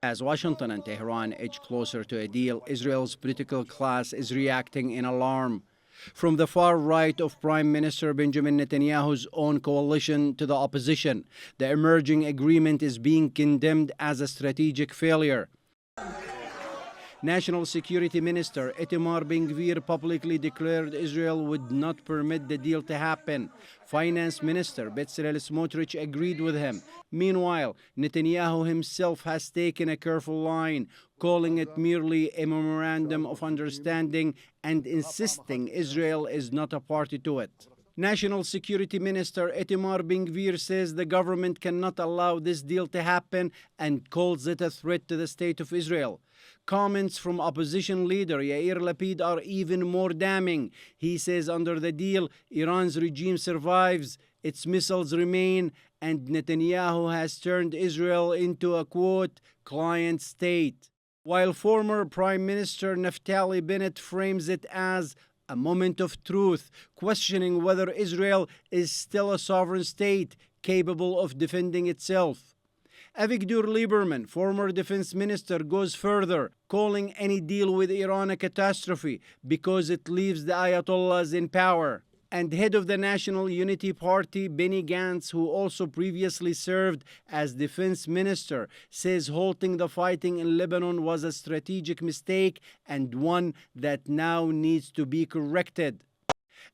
As Washington and Tehran edge closer to a deal, Israel's political class is reacting in alarm. From the far right of Prime Minister Benjamin Netanyahu's own coalition to the opposition, the emerging agreement is being condemned as a strategic failure. National Security Minister Itamar Ben-Gvir publicly declared Israel would not permit the deal to happen. Finance Minister Bezalel Smotrich agreed with him. Meanwhile, Netanyahu himself has taken a careful line, calling it merely a memorandum of understanding and insisting Israel is not a party to it. National Security Minister Itamar Ben-Gvir says the government cannot allow this deal to happen and calls it a threat to the state of Israel. Comments from opposition leader Yair Lapid are even more damning. He says under the deal, Iran's regime survives, its missiles remain, and Netanyahu has turned Israel into a, quote, client state. While former Prime Minister Naftali Bennett frames it as a moment of truth, questioning whether Israel is still a sovereign state capable of defending itself. Avigdor Lieberman, former defense minister, goes further, calling any deal with Iran a catastrophe because it leaves the Ayatollahs in power. And head of the National Unity Party, Benny Gantz, who also previously served as defense minister, says halting the fighting in Lebanon was a strategic mistake and one that now needs to be corrected.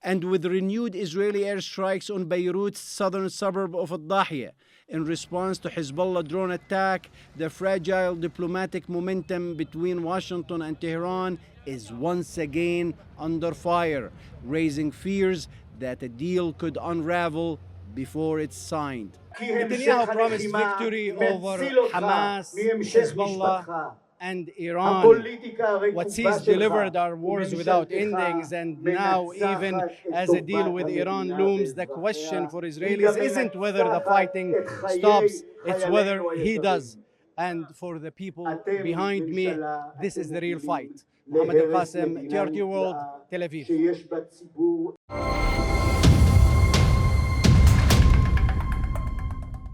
And with renewed Israeli airstrikes on Beirut's southern suburb of Al-Dahiya, in response to Hezbollah drone attack, the fragile diplomatic momentum between Washington and Tehran is once again under fire, raising fears that a deal could unravel before it's signed. Netanyahu promised victory over Hamas, Hezbollah, and Iran. What he's delivered are wars without endings, and now even as a deal with Iran looms, the question for Israelis isn't whether the fighting stops, it's whether he does. And for the people behind me, this is the real fight. Mohammed Al-Qasim, TRT World, Tel Aviv.